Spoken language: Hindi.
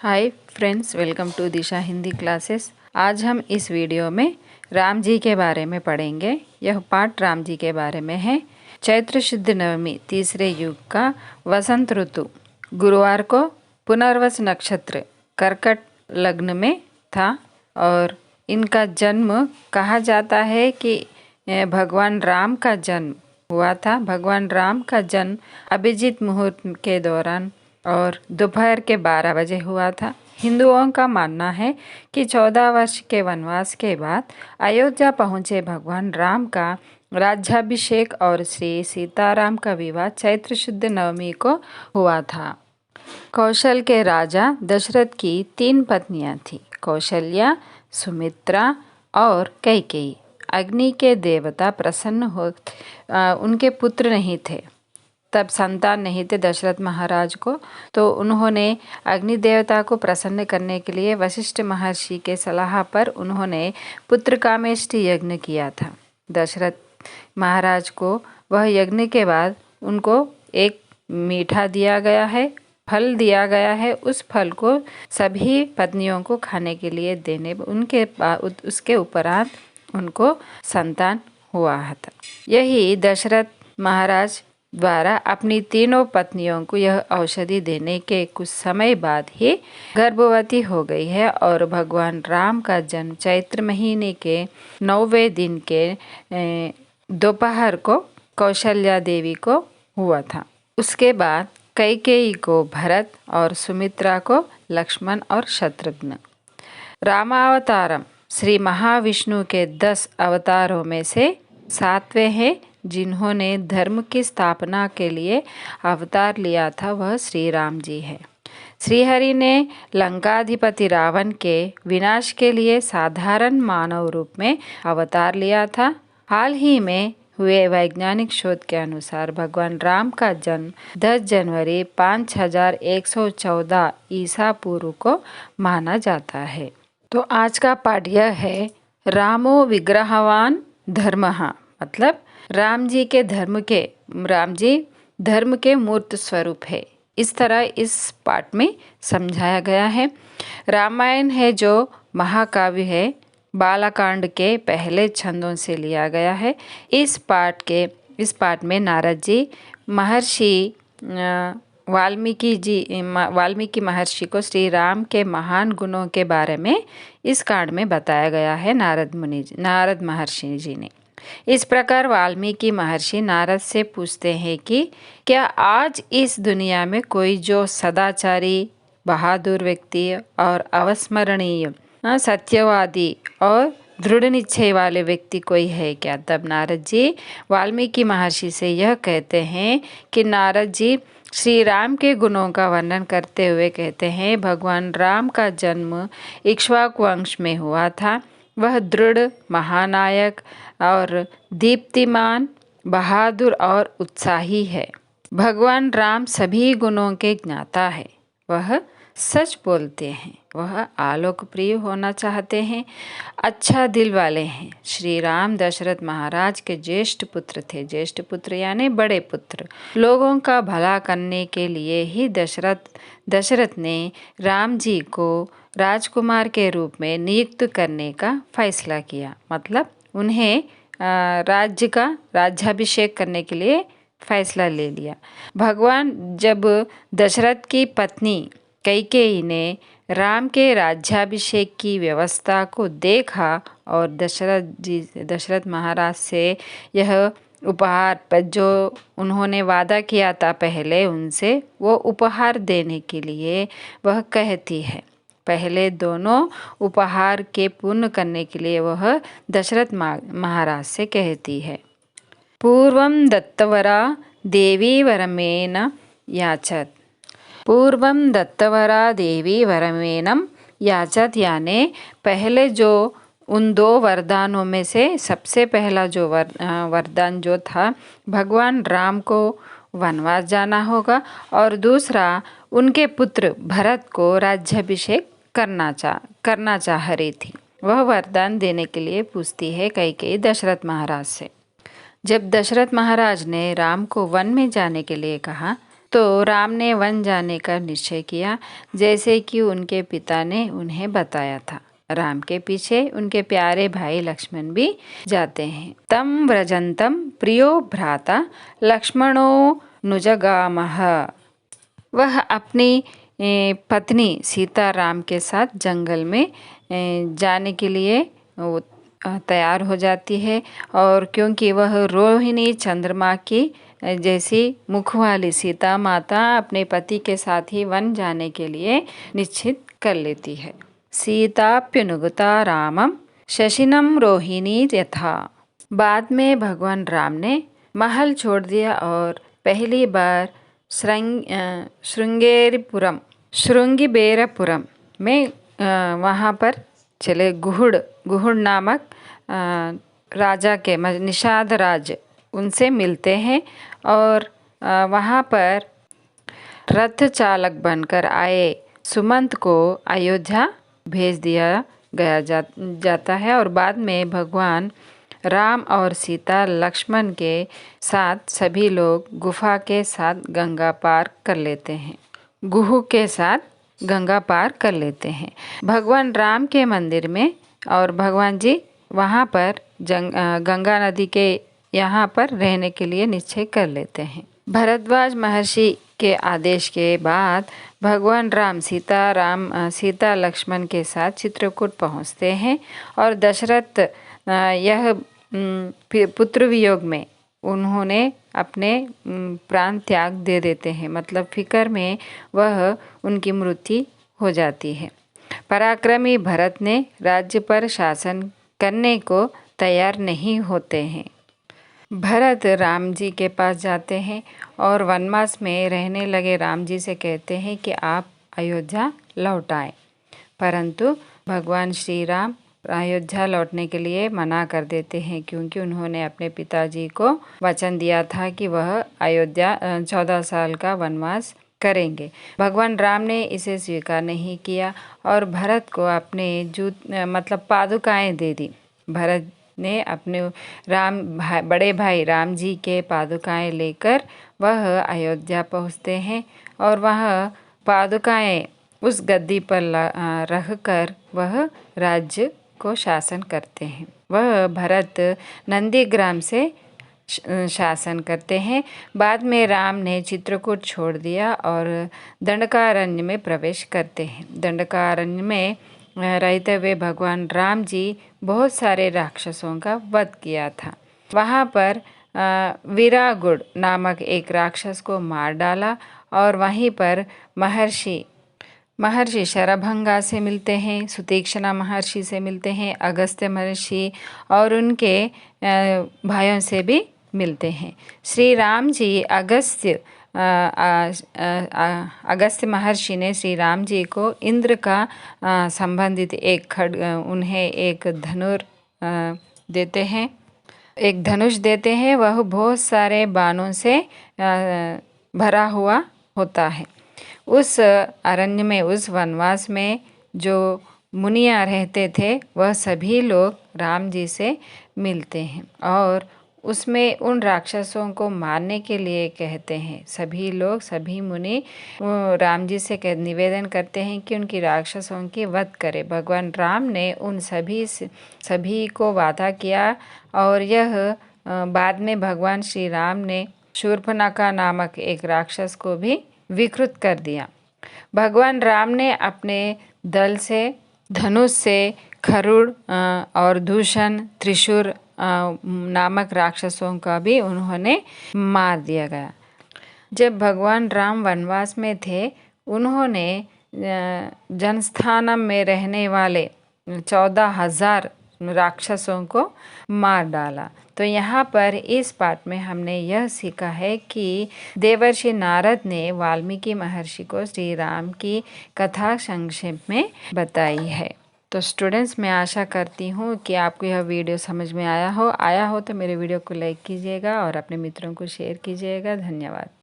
Hi friends, welcome to Disha Hindi classes. आज हम इस वीडियो में राम जी के बारे में पढ़ेंगे। यह पाठ राम जी के बारे में है। चैत्र शुद्ध नवमी तीसरे युग का वसंत ऋतु गुरुवार को पुनर्वस नक्षत्र कर्कट लग्न में था और इनका जन्म कहा जाता है कि भगवान राम का जन्म हुआ था। भगवान राम का जन्म अभिजीत मुहूर्त के दौरान और दोपहर के 12 बजे हुआ था। हिंदुओं का मानना है कि 14 वर्ष के वनवास के बाद अयोध्या पहुँचे भगवान राम का राज्याभिषेक और श्री सीताराम का विवाह चैत्र शुद्ध नवमी को हुआ था। कौशल के राजा दशरथ की 3 पत्नियां थीं, कौशल्या, सुमित्रा और कैकेयी। अग्नि के देवता प्रसन्न हो उनके पुत्र नहीं थे, तब संतान नहीं थे दशरथ महाराज को, तो उन्होंने अग्नि देवता को प्रसन्न करने के लिए वशिष्ठ महर्षि के सलाह पर उन्होंने पुत्र कामेष्टि यज्ञ किया था। दशरथ महाराज को वह यज्ञ के बाद उनको एक मीठा दिया गया है, फल दिया गया है। उस फल को सभी पत्नियों को खाने के लिए देने उसके उपरांत उनको संतान हुआ था। यही दशरथ महाराज द्वारा अपनी तीनों पत्नियों को यह औषधि देने के कुछ समय बाद ही गर्भवती हो गई है और भगवान राम का जन्म चैत्र महीने के 9वें दिन के दोपहर को कौशल्या देवी को हुआ था। उसके बाद कैकेयी को भरत और सुमित्रा को लक्ष्मण और शत्रुघ्न। रामावतारम श्री महाविष्णु के 10 अवतारों में से 7वें हैं, जिन्होंने धर्म की स्थापना के लिए अवतार लिया था, वह श्री राम जी है। श्रीहरि ने लंकाधिपति रावण के विनाश के लिए साधारण मानव रूप में अवतार लिया था। हाल ही में हुए वैज्ञानिक शोध के अनुसार भगवान राम का जन्म 10 जनवरी 5114 ईसा पूर्व को माना जाता है। तो आज का पाठ यह है, रामो विग्रहवान धर्मः, मतलब राम जी धर्म के मूर्त स्वरूप है। इस तरह इस पाठ में समझाया गया है। रामायण है जो महाकाव्य है, बालकांड के पहले छंदों से लिया गया है। इस पाठ में नारद जी महर्षि वाल्मीकि महर्षि को श्री राम के महान गुणों के बारे में इस कांड में बताया गया है नारद महर्षि जी ने। इस प्रकार वाल्मीकि महर्षि नारद से पूछते हैं कि क्या आज इस दुनिया में कोई जो सदाचारी, बहादुर व्यक्ति और अविस्मरणीय, सत्यवादी और दृढ़ निश्चय वाले व्यक्ति कोई है क्या? तब नारद जी वाल्मीकि महर्षि से यह कहते हैं कि नारद जी श्री राम के गुणों का वर्णन करते हुए कहते हैं, भगवान राम का जन्म इक्ष्वाकु वंश में हुआ था। वह दृढ़, महानायक और दीप्तिमान, बहादुर और उत्साही है। भगवान राम सभी गुणों के ज्ञाता है। वह सच बोलते हैं, वह आलोकप्रिय होना चाहते हैं, अच्छा दिल वाले हैं। श्री राम दशरथ महाराज के ज्येष्ठ पुत्र थे। ज्येष्ठ पुत्र यानी बड़े पुत्र। लोगों का भला करने के लिए ही दशरथ ने राम जी को राजकुमार के रूप में नियुक्त करने का फैसला किया, मतलब उन्हें राज्याभिषेक करने के लिए फैसला ले लिया। भगवान जब दशरथ की पत्नी कैकेयी ने राम के राज्याभिषेक की व्यवस्था को देखा और दशरथ महाराज से यह उपहार पर जो उन्होंने वादा किया था पहले उनसे, वो उपहार देने के लिए वह कहती है। पहले दोनों उपहार के पूर्ण करने के लिए वह दशरथ महाराज से कहती है, पूर्वं दत्तवरा देवी वरमेन याचत। पूर्वं दत्तवरा देवी वरमेनम याचत, यानी पहले जो उन 2 वरदानों में से सबसे पहला जो वरदान जो था, भगवान राम को वनवास जाना होगा और दूसरा उनके पुत्र भरत को राज्याभिषेक करना चाह रही थी। वह वरदान देने के लिए पूछती है कैकेयी दशरथ महाराज से। जब दशरथ महाराज ने राम को वन में जाने के लिए कहा तो राम ने वन जाने का निश्चय किया, जैसे कि उनके पिता ने उन्हें बताया था। राम के पीछे उनके प्यारे भाई लक्ष्मण भी जाते हैं। तम व्रजंतम प्रियो भ्राता लक्ष्मणो नुजगामः। वह अपनी पत्नी सीता राम के साथ जंगल में जाने के लिए तैयार हो जाती है, और क्योंकि वह रोहिणी चंद्रमा की जैसी मुख वाली सीता माता अपने पति के साथ ही वन जाने के लिए निश्चित कर लेती है। सीताप्युनुगता रामम शशिनम रोहिणी यथा। बाद में भगवान राम ने महल छोड़ दिया और पहली बार श्रृंगीबेरपुरम में वहाँ पर चले। गुहुड़ नामक राजा के निषाद राज उनसे मिलते हैं, और वहाँ पर रथ चालक बनकर आए सुमंत को अयोध्या भेज दिया गया जाता है। और बाद में भगवान राम और सीता लक्ष्मण के साथ सभी लोग गुफा के साथ गंगा पार कर लेते हैं। गुहू के साथ गंगा पार कर लेते हैं भगवान राम के मंदिर में, और भगवान जी वहाँ पर गंगा नदी के यहाँ पर रहने के लिए निश्चय कर लेते हैं। भरद्वाज महर्षि के आदेश के बाद भगवान राम सीता लक्ष्मण के साथ चित्रकूट पहुँचते हैं, और दशरथ यह पुत्र वियोग में उन्होंने अपने प्राण त्याग दे देते हैं, मतलब फिक्र में वह उनकी मृत्यु हो जाती है। पराक्रमी भरत ने राज्य पर शासन करने को तैयार नहीं होते हैं। भरत राम जी के पास जाते हैं और वनवास में रहने लगे राम जी से कहते हैं कि आप अयोध्या लौट आए, परंतु भगवान श्री राम अयोध्या लौटने के लिए मना कर देते हैं, क्योंकि उन्होंने अपने पिताजी को वचन दिया था कि वह अयोध्या 14 साल का वनवास करेंगे। भगवान राम ने इसे स्वीकार नहीं किया और भरत को अपने पादुकाएं दे दी। भरत ने अपने बड़े भाई राम जी के पादुकाएं लेकर वह अयोध्या पहुँचते हैं, और वह पादुकाएं उस गद्दी पर रखकर वह राज्य को शासन करते हैं। वह भरत नंदीग्राम से शासन करते हैं। बाद में राम ने चित्रकूट छोड़ दिया और दंडकारण्य में प्रवेश करते हैं। दंडकारण्य में रहते हुए भगवान राम जी बहुत सारे राक्षसों का वध किया था। वहाँ पर वीरागुड़ नामक एक राक्षस को मार डाला, और वहीं पर महर्षि शरभंगा से मिलते हैं, सुतीक्ष्णा महर्षि से मिलते हैं, अगस्त्य महर्षि और उनके भाइयों से भी मिलते हैं। श्री राम जी अगस्त्य महर्षि ने श्री राम जी को इंद्र का संबंधित उन्हें एक धनुष देते हैं। वह बहुत सारे बाणों से भरा हुआ होता है। उस अरण्य में, उस वनवास में जो मुनियाँ रहते थे, वह सभी लोग राम जी से मिलते हैं और उसमें उन राक्षसों को मारने के लिए कहते हैं। सभी मुनि राम जी से निवेदन करते हैं कि उनकी राक्षसों की वध करे। भगवान राम ने उन सभी को वादा किया, और यह बाद में भगवान श्री राम ने शूर्पणखा नामक एक राक्षस को भी विकृत कर दिया। भगवान राम ने अपने दल से, धनुष से खरुड़ और दूषण, त्रिशूर नामक राक्षसों का भी उन्होंने मार दिया गया। जब भगवान राम वनवास में थे, उन्होंने जनस्थानम में रहने वाले 14,000 राक्षसों को मार डाला। तो यहाँ पर इस पाठ में हमने यह सीखा है कि देवर्षि नारद ने वाल्मीकि महर्षि को श्री राम की कथा संक्षेप में बताई है। तो स्टूडेंट्स, मैं आशा करती हूँ कि आपको यह वीडियो समझ में आया हो तो मेरे वीडियो को लाइक कीजिएगा और अपने मित्रों को शेयर कीजिएगा। धन्यवाद।